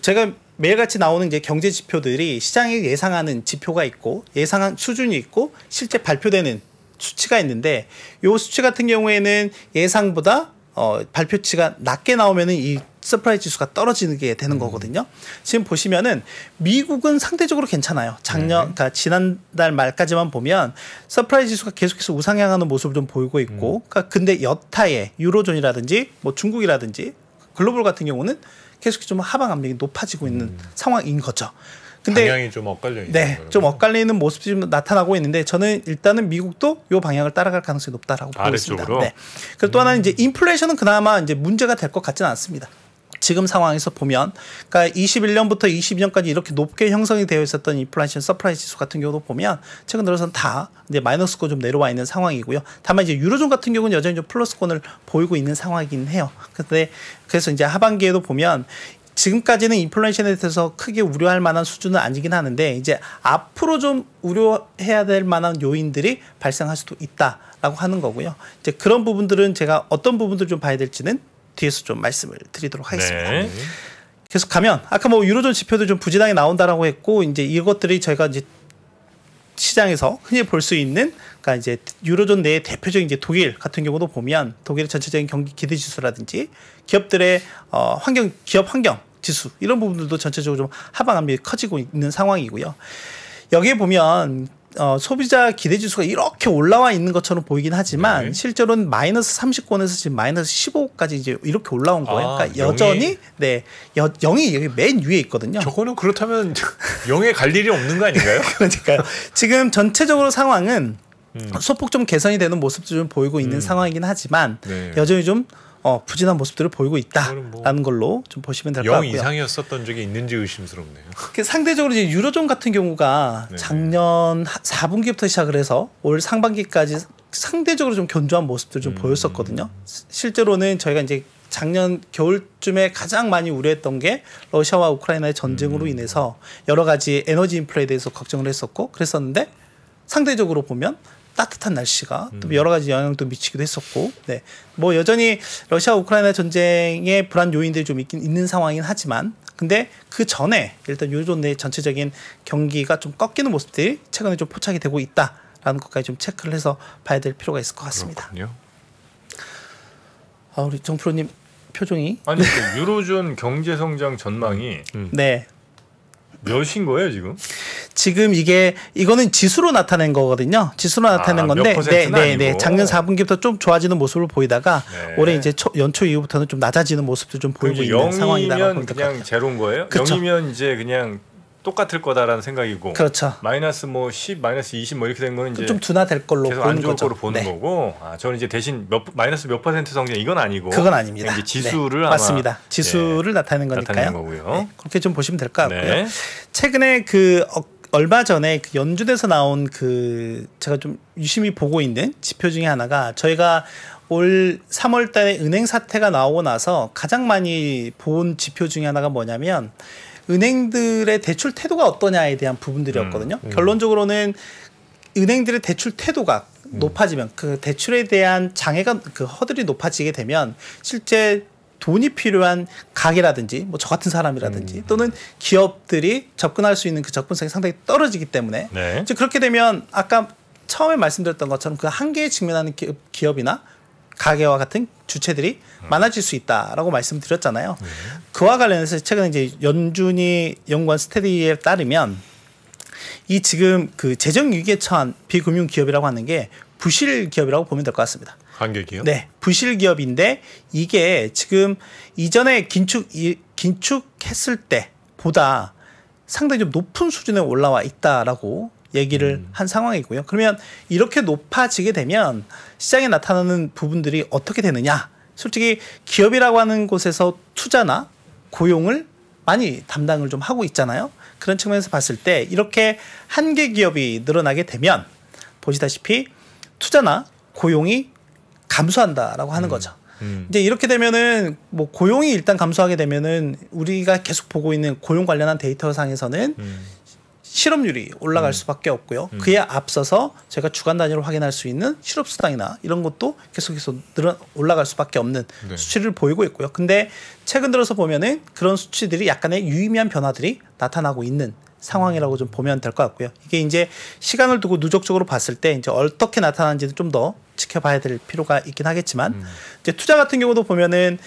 제가 매일같이 나오는 이제 경제 지표들이 시장이 예상하는 지표가 있고 예상한 수준이 있고 실제 발표되는 수치가 있는데 요 수치 같은 경우에는 예상보다 발표치가 낮게 나오면은 이 서프라이즈 지수가 떨어지는 게 되는 거거든요. 지금 보시면은 미국은 상대적으로 괜찮아요. 그러니까 지난달 말까지만 보면 서프라이즈 지수가 계속해서 우상향하는 모습을 좀 보이고 있고, 그러니까 근데 여타의 유로존이라든지 뭐 중국이라든지 글로벌 같은 경우는 계속 좀 하방 압력이 높아지고 있는 상황인 거죠. 근데 방향이 좀 엇갈려 있는 네, 좀 엇갈리는 모습이 좀 나타나고 있는데 저는 일단은 미국도 이 방향을 따라갈 가능성이 높다라고 보고 있습니다. 네. 그리고 또 하나는 이제 인플레이션은 그나마 이제 문제가 될 것 같지는 않습니다. 지금 상황에서 보면, 그러니까 21년부터 22년까지 이렇게 높게 형성이 되어 있었던 인플레이션 서프라이즈 지수 같은 경우도 보면 최근 들어서는 다 이제 마이너스권 좀 내려와 있는 상황이고요. 다만 이제 유로존 같은 경우는 여전히 좀 플러스권을 보이고 있는 상황이긴 해요. 그래서 이제 하반기에도 보면 지금까지는 인플레이션에 대해서 크게 우려할 만한 수준은 아니긴 하는데 이제 앞으로 좀 우려해야 될 만한 요인들이 발생할 수도 있다라고 하는 거고요. 이제 그런 부분들은 제가 어떤 부분들을 좀 봐야 될지는 뒤에서 좀 말씀을 드리도록 하겠습니다. 네. 계속 가면 아까 뭐 유로존 지표도 좀 부진하게 나온다라고 했고 이제 이것들이 저희가 이제 시장에서 흔히 볼 수 있는, 그러니까 이제 유로존 내의 대표적인 이제 독일 같은 경우도 보면 독일의 전체적인 경기 기대 지수라든지 기업들의 기업 환경 지수 이런 부분들도 전체적으로 좀 하방 압력이 커지고 있는 상황이고요. 여기에 보면 소비자 기대 지수가 이렇게 올라와 있는 것처럼 보이긴 하지만 실제로는 마이너스 30권에서 지금 마이너스 15까지 이제 이렇게 올라온 거예요. 그러니까 여전히 0이 여기 맨 위에 있거든요. 저거는 그렇다면 0에 갈 일이 없는 거 아닌가요? 그러니까요. 지금 전체적으로 상황은 소폭 좀 개선이 되는 모습도 좀 보이고 있는 상황이긴 하지만 여전히 좀 부진한 모습들을 보이고 있다라는 걸로 좀 보시면 될 것 같고요. 0 이상이었었던 적이 있는지 의심스럽네요. 상대적으로 이제 유로존 같은 경우가 작년 4분기부터 시작을 해서 올 상반기까지 상대적으로 좀 견조한 모습들 좀 보였었거든요. 실제로는 저희가 이제 작년 겨울쯤에 가장 많이 우려했던 게 러시아와 우크라이나의 전쟁으로 인해서 여러 가지 에너지 인플레에 대해서 걱정을 했었고 그랬었는데 상대적으로 보면 따뜻한 날씨가 또 여러 가지 영향도 미치기도 했었고, 네, 뭐 여전히 러시아 우크라이나 전쟁의 불안 요인들이 좀 있는 상황이긴 하지만, 근데 그 전에 일단 유로존 내 전체적인 경기가 좀 꺾이는 모습들이 최근에 좀 포착이 되고 있다라는 것까지 좀 체크를 해서 봐야 될 필요가 있을 것 같습니다. 그렇군요. 우리 정 프로님 표정이 아니 그 유로존 경제 성장 전망이 네. 몇인 거예요 지금? 지금 이거는 지수로 나타낸 거거든요. 지수로 나타낸 건데, 네. 작년 4분기부터 좀 좋아지는 모습을 보이다가 올해 이제 연초 이후부터는 좀 낮아지는 모습도 좀 보이고 있는 상황이다라고 보면 될 것 같아요. 그냥 제로인 거예요? 그쵸. 0이면 이제 그냥 똑같을 거다라는 생각이고, 그렇죠. 마이너스 뭐 10, 마이너스 20 뭐 이렇게 된 거는 이제 좀 둔화될 걸로 계속 보는 안 좋을 거죠. 거로 보는 거고, 저는 이제 대신 마이너스 몇 퍼센트 성장 이건 아니고, 그건 아닙니다. 이제 지수를 아마 맞습니다. 지수를 나타내는 거니까요. 나타내는 거고요. 네, 그렇게 좀 보시면 될 것 같고요. 네. 최근에 얼마 전에 그 연준에서 나온 제가 좀 유심히 보고 있는 지표 중에 하나가 저희가 올 3월 달에 은행 사태가 나오고 나서 가장 많이 본 지표 중에 하나가 뭐냐면 은행들의 대출 태도가 어떠냐에 대한 부분들이었거든요. 결론적으로는 은행들의 대출 태도가 높아지면 그 대출에 대한 장애가 그 허들이 높아지게 되면 실제 돈이 필요한 가게라든지 뭐 저 같은 사람이라든지 또는 기업들이 접근할 수 있는 그 접근성이 상당히 떨어지기 때문에 네. 이제 그렇게 되면 아까 처음에 말씀드렸던 것처럼 그 한계에 직면하는 기업이나 가게와 같은 주체들이 많아질 수 있다라고 말씀드렸잖아요. 그와 관련해서 최근에 이제 연준이 연구한 스터디에 따르면 이 지금 그 재정 위기에 처한 비금융 기업이라고 하는 게 부실 기업이라고 보면 될 것 같습니다. 한계 기업? 네, 부실 기업인데 이게 지금 이전에 긴축했을 때보다 상당히 좀 높은 수준에 올라와 있다라고 얘기를 한 상황이고요. 그러면 이렇게 높아지게 되면 시장에 나타나는 부분들이 어떻게 되느냐? 솔직히 기업이라고 하는 곳에서 투자나 고용을 많이 담당을 좀 하고 있잖아요. 그런 측면에서 봤을 때 이렇게 한계 기업이 늘어나게 되면 보시다시피 투자나 고용이 감소한다라고 하는 거죠. 이제 이렇게 되면은 뭐 고용이 일단 감소하게 되면은 우리가 계속 보고 있는 고용 관련한 데이터상에서는 실업률이 올라갈 수밖에 없고요. 그에 앞서서 제가 주간 단위로 확인할 수 있는 실업수당이나 이런 것도 계속해서 올라갈 수밖에 없는 네. 수치를 보이고 있고요. 근데 최근 들어서 보면은 그런 수치들이 약간의 유의미한 변화들이 나타나고 있는 상황이라고 좀 보면 될 것 같고요. 이게 이제 시간을 두고 누적적으로 봤을 때 이제 어떻게 나타나는지는 좀 더 지켜봐야 될 필요가 있긴 하겠지만 이제 투자 같은 경우도 보면은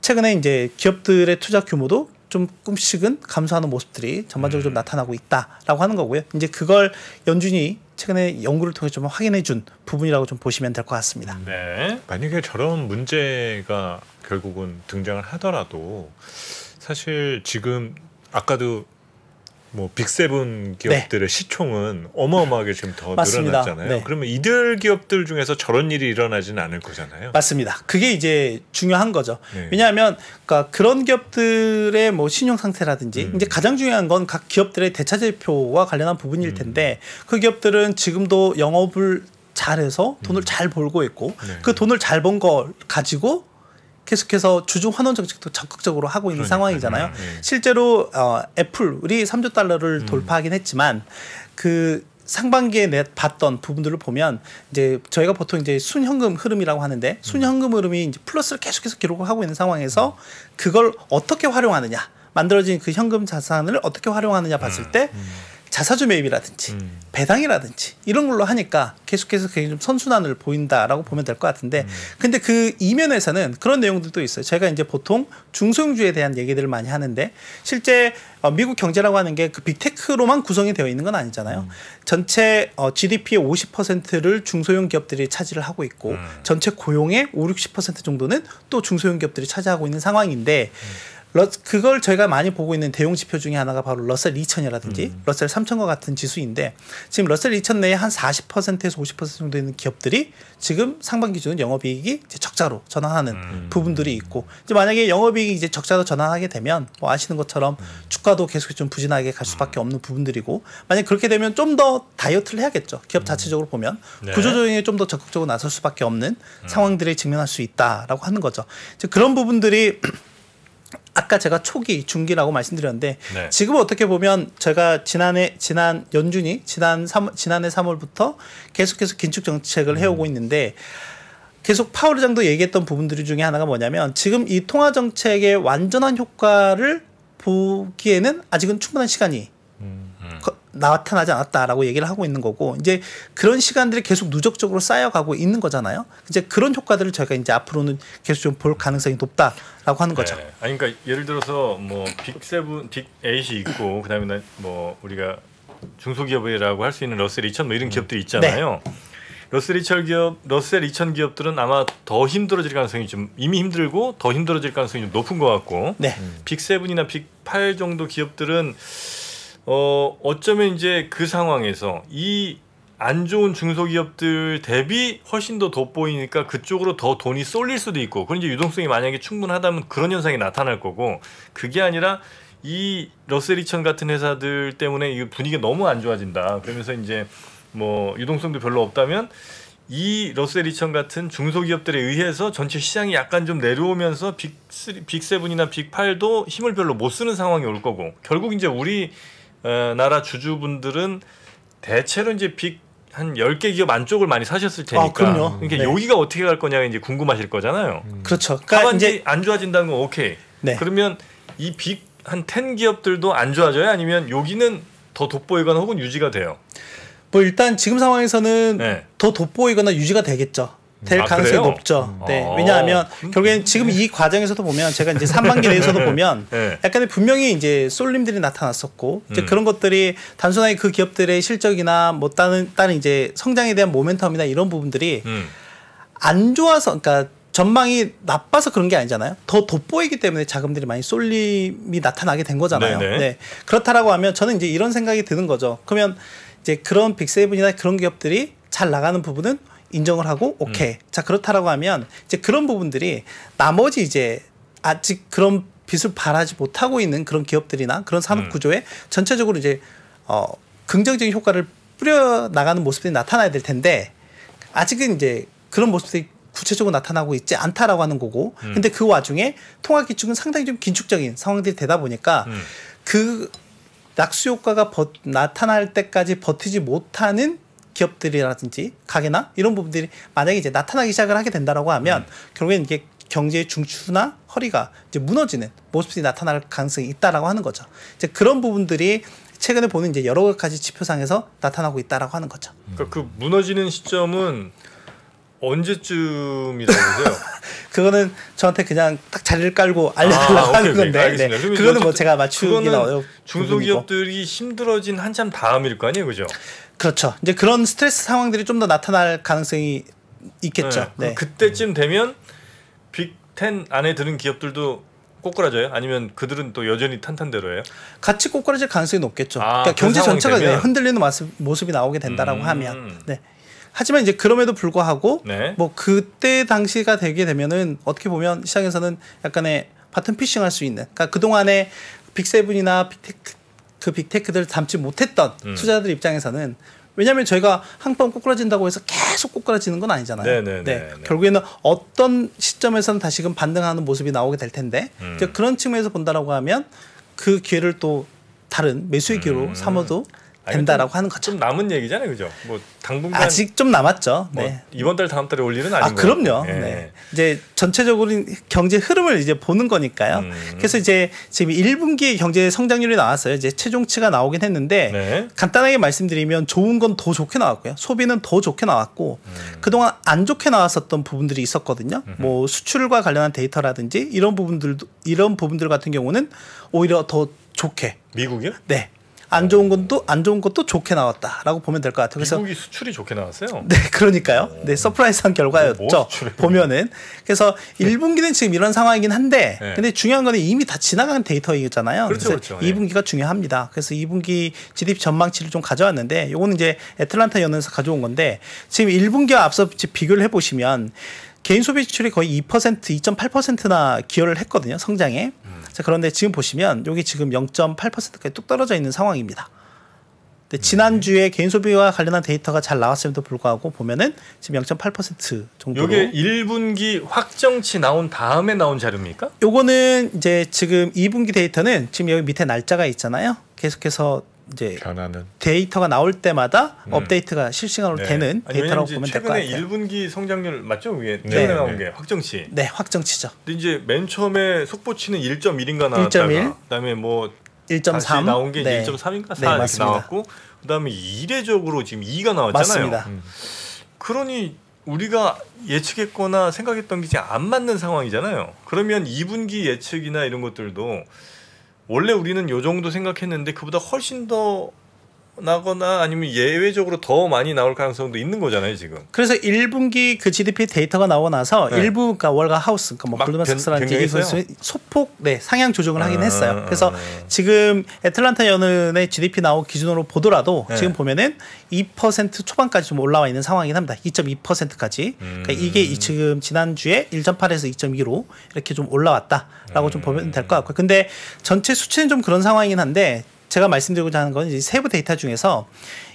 최근에 이제 기업들의 투자 규모도 좀 조금씩은 감소하는 모습들이 전반적으로 좀 나타나고 있다라고 하는 거고요. 이제 그걸 연준이 최근에 연구를 통해 좀 확인해 준 부분이라고 좀 보시면 될 것 같습니다. 네. 만약에 저런 문제가 결국은 등장을 하더라도 사실 지금 아까도 뭐 빅세븐 기업들의 시총은 어마어마하게 지금 더 맞습니다. 늘어났잖아요. 네. 그러면 이들 기업들 중에서 저런 일이 일어나지는 않을 거잖아요. 맞습니다. 그게 이제 중요한 거죠. 네. 왜냐하면 그러니까 그런 기업들의 뭐 신용 상태라든지 이제 가장 중요한 건 각 기업들의 대차제표와 관련한 부분일 텐데 그 기업들은 지금도 영업을 잘해서 돈을 잘 벌고 있고 네. 그 돈을 잘 번 걸 가지고 계속해서 주주 환원 정책도 적극적으로 하고 있는 상황이잖아요. 네. 실제로 애플이 3조 달러를 돌파하긴 했지만 그 상반기에 봤던 부분들을 보면 이제 저희가 보통 이제 순현금 흐름이라고 하는데 순현금 흐름이 이제 플러스를 계속해서 기록을 하고 있는 상황에서 그걸 어떻게 활용하느냐, 만들어진 그 현금 자산을 어떻게 활용하느냐 봤을 때 자사주 매입이라든지 배당이라든지 이런 걸로 하니까 계속해서 굉장히 좀 선순환을 보인다라고 보면 될 것 같은데 근데 그 이면에서는 그런 내용들도 있어요. 제가 이제 보통 중소형주에 대한 얘기들을 많이 하는데 실제 미국 경제라고 하는 게 그 빅테크로만 구성이 되어 있는 건 아니잖아요. 전체 GDP의 50%를 중소형 기업들이 차지를 하고 있고 전체 고용의 50-60% 정도는 또 중소형 기업들이 차지하고 있는 상황인데 그걸 저희가 많이 보고 있는 대용 지표 중에 하나가 바로 러셀 2000이라든지 러셀 3000과 같은 지수인데 지금 러셀 2000 내에 한 40%에서 50% 정도 있는 기업들이 지금 상반기 기준 영업이익이 이제 적자로 전환하는 부분들이 있고 이제 만약에 영업이익이 이제 적자로 전환하게 되면 뭐 아시는 것처럼 주가도 계속 좀 부진하게 갈 수밖에 없는 부분들이고 만약 그렇게 되면 좀 더 다이어트를 해야겠죠. 기업 자체적으로 보면 네. 구조조정에 좀 더 적극적으로 나설 수밖에 없는 상황들에 직면할 수 있다라고 하는 거죠. 이제 그런 부분들이 아까 제가 초기, 중기라고 말씀드렸는데 네. 지금 어떻게 보면 제가 지난해 연준이 지난해 3월부터 계속해서 긴축 정책을 해오고 있는데 계속 파월 의장도 얘기했던 부분들 중에 하나가 뭐냐면 지금 이 통화 정책의 완전한 효과를 보기에는 아직은 충분한 시간이 나타나지 않았다라고 얘기를 하고 있는 거고 이제 그런 시간들이 계속 누적적으로 쌓여가고 있는 거잖아요. 이제 그런 효과들을 저희가 이제 앞으로는 계속 좀 볼 가능성이 높다라고 하는 거죠. 네. 아니 그러니까 예를 들어서 뭐 빅7, 빅8이 있고 그다음에 뭐 우리가 중소기업이라고 할 수 있는 러셀 2000 뭐 이런 기업들이 있잖아요. 네. 러셀 2000 기업들은 아마 더 힘들어질 가능성이 좀 이미 힘들고 더 힘들어질 가능성이 좀 높은 것 같고 네. 빅7이나 빅8 정도 기업들은 어쩌면 이제 그 상황에서 이 안 좋은 중소기업들 대비 훨씬 더 돋보이니까 그쪽으로 더 돈이 쏠릴 수도 있고 그런 이제 유동성이 만약에 충분하다면 그런 현상이 나타날 거고 그게 아니라 이 러셀 2000 같은 회사들 때문에 이 분위기가 너무 안 좋아진다. 그러면서 이제 뭐 유동성도 별로 없다면 이 러셀 2000 같은 중소기업들에 의해서 전체 시장이 약간 좀 내려오면서 빅7이나 빅8도 힘을 별로 못 쓰는 상황이 올 거고 결국 이제 우리 나라 주주분들은 대체로 이제 한 10개 기업 안쪽을 많이 사셨을 테니까. 그럼요. 그러니까 네. 여기가 어떻게 갈 거냐가 이제 궁금하실 거잖아요. 그렇죠. 그러니까 하반기 이제 안 좋아진다는 건 오케이. 네. 그러면 이 빅 한 10 기업들도 안 좋아져요? 아니면 여기는 더 돋보이거나 혹은 유지가 돼요? 뭐 일단 지금 상황에서는 네. 더 돋보이거나 유지가 되겠죠. 될 가능성이 그래요? 높죠. 네. 아, 왜냐하면 결국엔 지금 이 과정에서도 보면 제가 이제 상반기 내에서도 보면 네. 약간의 분명히 이제 쏠림들이 나타났었고 이제 그런 것들이 단순하게 그 기업들의 실적이나 뭐 다른 이제 성장에 대한 모멘텀이나 이런 부분들이 안 좋아서 그러니까 전망이 나빠서 그런 게 아니잖아요. 더 돋보이기 때문에 자금들이 많이 쏠림이 나타나게 된 거잖아요. 네네. 네. 그렇다라고 하면 저는 이제 이런 생각이 드는 거죠. 그러면 이제 그런 빅세븐이나 그런 기업들이 잘 나가는 부분은 인정을 하고 오케이. 자, 그렇다라고 하면 이제 그런 부분들이 나머지 이제 아직 그런 빛을 발하지 못하고 있는 그런 기업들이나 그런 산업 구조에 전체적으로 이제 긍정적인 효과를 뿌려 나가는 모습들이 나타나야 될 텐데 아직은 이제 그런 모습들이 구체적으로 나타나고 있지 않다라고 하는 거고 근데 그 와중에 통화 기축은 상당히 좀 긴축적인 상황들이 되다 보니까 그 낙수 효과가 나타날 때까지 버티지 못하는 기업들이라든지 가게나 이런 부분들이 만약에 이제 나타나기 시작을 하게 된다라고 하면 결국엔 이게 경제의 중추나 허리가 이제 무너지는 모습이 나타날 가능성이 있다라고 하는 거죠. 이제 그런 부분들이 최근에 보는 이제 여러 가지 지표상에서 나타나고 있다라고 하는 거죠. 그러니까 그 무너지는 시점은 언제쯤이라고 보세요? 그거는 저한테 그냥 딱 자리를 깔고 알려달라고 하는 건데 알겠습니다. 네. 그거는 뭐 제가 맞추기는 어려운 중소기업들이 힘들어진 한참 다음일 거 아니에요, 그죠? 그렇죠. 이제 그런 스트레스 상황들이 좀 더 나타날 가능성이 있겠죠. 네. 그때쯤 되면 빅10 안에 드는 기업들도 꼬꾸라져요? 아니면 그들은 또 여전히 탄탄대로예요? 같이 꼬꾸라질 가능성이 높겠죠. 아, 그러니까 경제 그 상황이 전체가 되면? 흔들리는 모습이 나오게 된다라고 하면. 네. 하지만 이제 그럼에도 불구하고 네. 뭐 그때 당시가 되게 되면은 어떻게 보면 시장에서는 약간의 바텀 피싱할 수 있는. 그러니까 그 동안에 빅세븐이나 빅테크들 담지 못했던 투자자들 입장에서는 왜냐하면 저희가 한 번 꼬꾸라진다고 해서 계속 꼬꾸라지는 건 아니잖아요. 네. 결국에는 어떤 시점에서는 다시금 반등하는 모습이 나오게 될 텐데 이제 그런 측면에서 본다라고 하면 그 기회를 또 다른 매수의 기회로 삼아도 된다라고 하는 거죠. 좀 남은 얘기잖아요, 그죠? 뭐 당분간 아직 좀 남았죠. 뭐 네. 이번 달 다음 달에 올 일은 아닌 거예요. 그럼요. 예. 네. 이제 전체적으로 경제 흐름을 이제 보는 거니까요. 그래서 이제 지금 1분기 경제 성장률이 나왔어요. 이제 최종치가 나오긴 했는데 네. 간단하게 말씀드리면 좋은 건 더 좋게 나왔고요. 소비는 더 좋게 나왔고 그동안 안 좋게 나왔었던 부분들이 있었거든요. 뭐 수출과 관련한 데이터라든지 이런 부분들 같은 경우는 오히려 더 좋게. 미국이요? 네. 안 좋은 것도 좋게 나왔다라고 보면 될 것 같아요. 그래서 미국이 수출이 좋게 나왔어요. 네, 그러니까요. 네, 서프라이즈한 결과였죠. 보면은. 그래서 1분기는 지금 이런 상황이긴 한데, 네. 근데 중요한 거는 이미 다 지나간 데이터이잖아요. 그렇죠, 그래서 그렇죠. 2분기가 중요합니다. 그래서 2분기 GDP 전망치를 좀 가져왔는데, 요거는 이제 애틀란타 연구에서 가져온 건데, 지금 1분기와 앞서 비교를 해보시면 개인 소비 지출이 거의 2%, 2.8%나 기여를 했거든요. 성장에. 자, 그런데 지금 보시면 여기 지금 0.8%까지 뚝 떨어져 있는 상황입니다. 근데 지난주에 개인 소비와 관련한 데이터가 잘 나왔음에도 불구하고 보면은 지금 0.8% 정도로. 이게 1분기 확정치 나온 다음에 나온 자료입니까? 요거는 이제 지금 2분기 데이터는 지금 여기 밑에 날짜가 있잖아요. 계속해서 이제 변하는 데이터가 나올 때마다 업데이트가 실시간으로 되는 데이터라고 보면 될 것 같아요. 최근에 1분기 성장률 맞죠? 위에 최근에 나온 게 확정치. 네, 확정치죠. 근데 이제 맨 처음에 속보치는 1.1인가 나왔다가 1.1. 그다음에 뭐 1.3 다시 나온 게 1.3인가 4 네, 이렇게 맞습니다. 나왔고 그다음에 이례적으로 지금 2가 나왔잖아요. 맞습니다. 그러니 우리가 예측했거나 생각했던 게 지금 안 맞는 상황이잖아요. 그러면 2분기 예측이나 이런 것들도 원래 우리는 요 정도 생각했는데 그보다 훨씬 더 나거나 아니면 예외적으로 더 많이 나올 가능성도 있는 거잖아요, 지금. 그래서 1분기 그 GDP 데이터가 나오고 나서 네. 일부 그러니까 월가 하우스 그러니까 뭐 막 골드만삭스라든지 변경했어요? 소폭 상향 조정을 하긴 했어요. 그래서 지금 애틀란타 연은의 GDP 나오고 기준으로 보더라도 네. 지금 보면은 2% 초반까지 좀 올라와 있는 상황이긴 합니다. 2.2%까지. 그러니까 이게 지금 지난주에 1.8에서 2.2로 이렇게 좀 올라왔다라고 좀 보면 될 것 같고요. 근데 전체 수치는 좀 그런 상황이긴 한데 제가 말씀드리고자 하는 건 이제 세부 데이터 중에서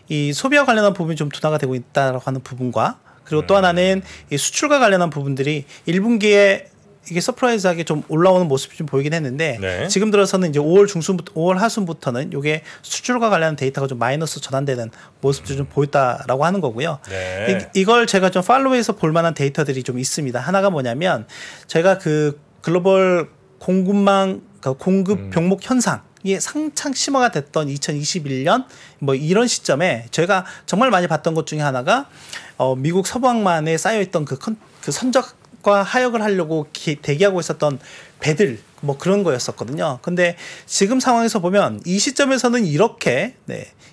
이 소비와 관련한 부분이 좀 둔화가 되고 있다라고 하는 부분과 그리고 또 하나는 이 수출과 관련한 부분들이 1분기에 이게 서프라이즈하게 좀 올라오는 모습이 좀 보이긴 했는데 네. 지금 들어서는 이제 5월 중순부터 5월 하순부터는 이게 수출과 관련한 데이터가 좀 마이너스 전환되는 모습도 좀 보였다라고 하는 거고요. 네. 이걸 제가 좀 팔로우해서 볼 만한 데이터들이 좀 있습니다. 하나가 뭐냐면 제가 그 글로벌 공급망 공급 병목 현상 이게 상창 심화가 됐던 2021년 뭐 이런 시점에 저희가 정말 많이 봤던 것 중에 하나가 미국 서부항만에 쌓여있던 그 선적과 하역을 하려고 대기하고 있었던 배들 뭐 그런 거였었거든요. 근데 지금 상황에서 보면 이 시점에서는 이렇게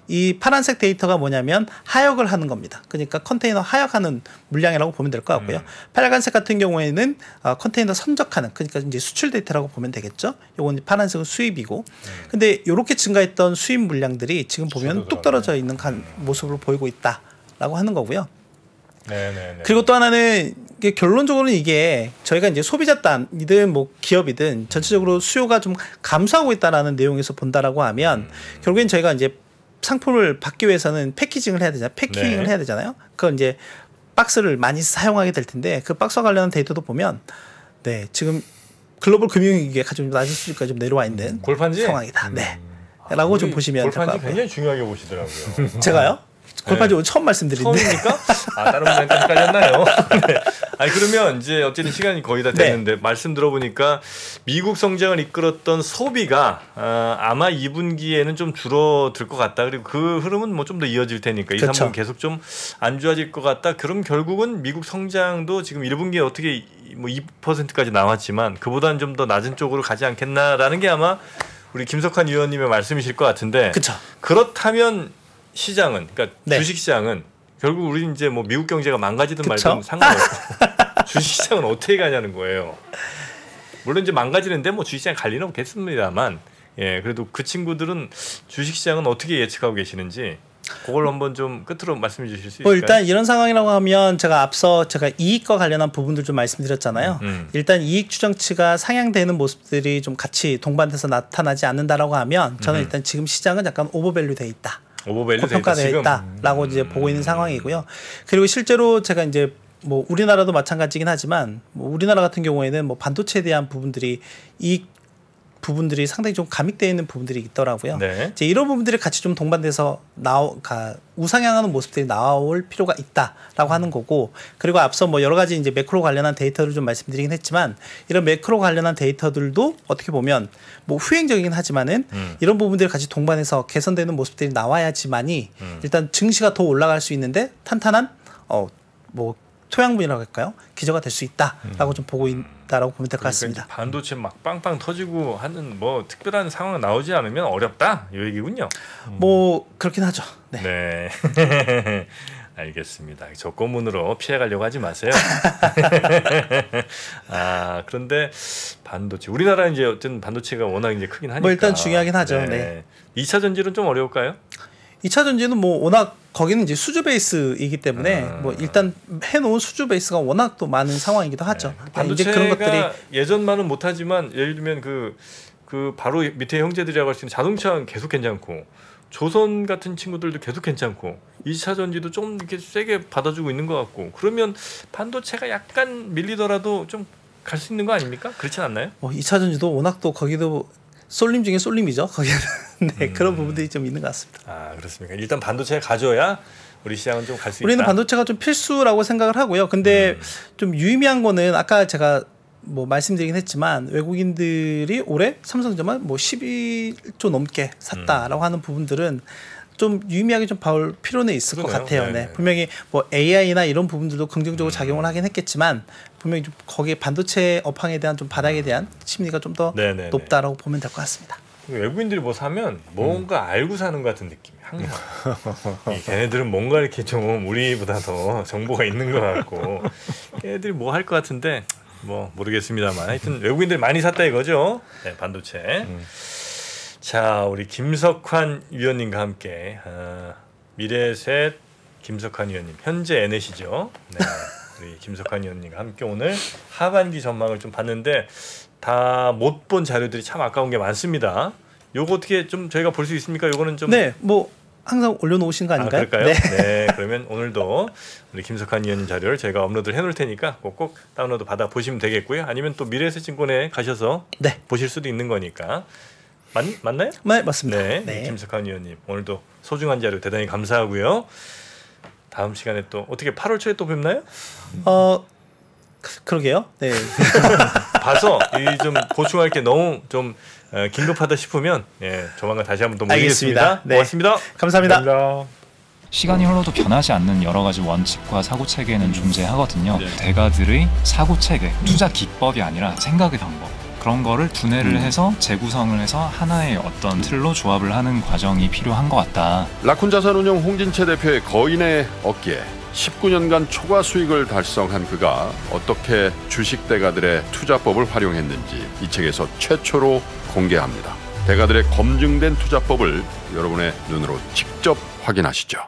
이 파란색 데이터가 뭐냐면 하역을 하는 겁니다. 그러니까 컨테이너 하역하는 물량이라고 보면 될 것 같고요. 빨간색 같은 경우에는 컨테이너 선적하는 그러니까 이제 수출 데이터라고 보면 되겠죠. 요건 파란색은 수입이고. 근데 이렇게 증가했던 수입 물량들이 지금 보면 뚝 떨어져 있는 모습으로 보이고 있다라고 하는 거고요. 네네네. 그리고 또 하나는 결론적으로는 이게 저희가 이제 소비자 단이든 뭐 기업이든 전체적으로 수요가 좀 감소하고 있다라는 내용에서 본다라고 하면 결국엔 저희가 이제 상품을 받기 위해서는 패키징을 해야 되잖아요. 패킹을 해야 되잖아요. 그건 이제 박스를 많이 사용하게 될 텐데 그 박스와 관련한 데이터도 보면 지금 글로벌 금융위기가 좀 낮은 수준까지 좀 내려와 있는 골판지? 상황이다. 라고 좀 보시면 될 것 골판지 같고요. 굉장히 중요하게 보시더라고요. 제가요? 골판지 오늘 처음 말씀드리는데. 처음입니까? 다른 분한테 헷갈렸나요? 네. 아니 그러면 이제 어쨌든 시간이 거의 다 됐는데 말씀 들어보니까 미국 성장을 이끌었던 소비가 아마 2분기에는 좀 줄어들 것 같다. 그리고 그 흐름은 뭐 좀 더 이어질 테니까 2, 3분 계속 좀 안 좋아질 것 같다. 그럼 결국은 미국 성장도 지금 1분기에 어떻게 뭐 2%까지 나왔지만 그보다는 좀 더 낮은 쪽으로 가지 않겠나라는 게 아마 우리 김석환 위원님의 말씀이실 것 같은데. 그렇다면 시장은 그러니까 주식 시장은 결국 우리 이제 뭐 미국 경제가 망가지든 말든 상관없고 주식 시장은 어떻게 가냐는 거예요. 물론 이제 망가지는데 뭐 주식 시장 갈 리는 없겠습니다만 그래도 그 친구들은 주식 시장은 어떻게 예측하고 계시는지 그걸 한번 좀 끝으로 말씀해 주실 수 있을까요? 일단 이런 상황이라고 하면 제가 이익과 관련한 부분들 좀 말씀드렸잖아요. 일단 이익 추정치가 상향되는 모습들이 좀 같이 동반돼서 나타나지 않는다라고 하면 저는 일단 지금 시장은 약간 오버밸류 돼 있다. 고평가되어 있다라고 이제 보고 있는 상황이고요. 그리고 실제로 제가 이제 뭐 우리나라도 마찬가지긴 하지만 뭐 우리나라 같은 경우에는 뭐 반도체에 대한 부분들이 부분들이 상당히 좀 가미되어 있는 부분들이 있더라고요. 이제 이런 부분들이 같이 좀 동반돼서 우상향하는 모습들이 나올 필요가 있다라고 하는 거고, 그리고 앞서 뭐 여러 가지 이제 매크로 관련한 데이터를 좀 말씀드리긴 했지만 이런 매크로 관련한 데이터들도 어떻게 보면 뭐 후행적이긴 하지만은 이런 부분들이 같이 동반해서 개선되는 모습들이 나와야지만이 일단 증시가 더 올라갈 수 있는데 탄탄한 뭐 토양분이라고 할까요? 기저가 될 수 있다라고 좀 보고 있다라고 보면 될 것 같습니다. 반도체 막 빵빵 터지고 하는 뭐 특별한 상황 나오지 않으면 어렵다 이 얘기군요. 뭐 그렇긴 하죠. 네. 알겠습니다. 조건문으로 피해가려고 하지 마세요. 그런데 반도체 우리나라는 이제 어쨌든 반도체가 워낙 이제 크긴 하니까. 뭐 일단 중요하긴 하죠. 2차 전지는 좀 어려울까요? 2차 전지는 뭐 워낙 거기는 이제 수주 베이스이기 때문에 뭐 일단 해놓은 수주 베이스가 워낙 또 많은 상황이기도 하죠. 반도체가 이제 그런 것들이 예전만은 못하지만 예를 들면 그 바로 밑에 형제들이라고 할 수 있는 자동차는 계속 괜찮고 조선 같은 친구들도 계속 괜찮고 2차 전지도 좀 이렇게 세게 받아주고 있는 것 같고 그러면 반도체가 약간 밀리더라도 좀 갈 수 있는 거 아닙니까? 그렇지 않나요? 2차 전지도 워낙 또 거기도 쏠림 중에 쏠림이죠. 거기는 그런 부분들이 좀 있는 것 같습니다. 그렇습니까? 일단 반도체가 가져야 우리 시장은 좀 갈 수 있다. 우리는 반도체가 좀 필수라고 생각을 하고요. 근데 좀 유의미한 거는 아까 제가 뭐 말씀드리긴 했지만 외국인들이 올해 삼성전자만 뭐 11조 넘게 샀다라고 하는 부분들은 좀 유의미하게 좀 봐올 필요는 있을 것 같아요. 분명히 뭐 AI나 이런 부분들도 긍정적으로 작용을 하긴 했겠지만 분명히 좀 거기에 반도체 업황에 대한 좀 바닥에 대한 심리가 좀 더 높다라고 보면 될 것 같습니다. 외국인들이 뭐 사면 뭔가 알고 사는 것 같은 느낌이 항상. 걔네들은 뭔가 이렇게 좀 우리보다 더 정보가 있는 것 같고 걔네들이 뭐 할 것 같은데 뭐 모르겠습니다만 하여튼 외국인들이 많이 샀다 이거죠. 반도체. 자, 우리 김석환 위원님과 함께 미래셋 김석환 위원님 현재 NS이죠. 우리 김석환 위원님과 함께 오늘 하반기 전망을 좀 봤는데 다 못 본 자료들이 참 아까운 게 많습니다. 요거 어떻게 좀 저희가 볼 수 있습니까? 요거는 좀 뭐 항상 올려놓으신 거 아닌가요? 그럴까요? 네. 그러면 오늘도 우리 김석환 의원님 자료를 제가 업로드를 해놓을 테니까 꼭 다운로드 받아 보시면 되겠고요. 아니면 또 미래에셋증권에 가셔서 네. 보실 수도 있는 거니까. 맞나요? 네, 맞습니다. 네. 네. 김석환 의원님 오늘도 소중한 자료 대단히 감사하고요. 다음 시간에 또 어떻게 8월 초에 또 뵙나요? 그러게요. 네. 봐서 이 좀 보충할 게 너무 좀 긴급하다 싶으면 조만간 다시 한번 또 모시겠습니다. 알겠습니다. 네. 고맙습니다. 감사합니다. 감사합니다. 시간이 흘러도 변하지 않는 여러 가지 원칙과 사고 체계는 존재하거든요. 대가들의 사고 체계, 투자 기법이 아니라 생각의 방법. 그런 거를 분해를 해서 재구성을 해서 하나의 어떤 틀로 조합을 하는 과정이 필요한 것 같다. 라쿤 자산운용 홍진채 대표의 거인의 어깨에 19년간 초과 수익을 달성한 그가 어떻게 주식 대가들의 투자법을 활용했는지 이 책에서 최초로 공개합니다. 대가들의 검증된 투자법을 여러분의 눈으로 직접 확인하시죠.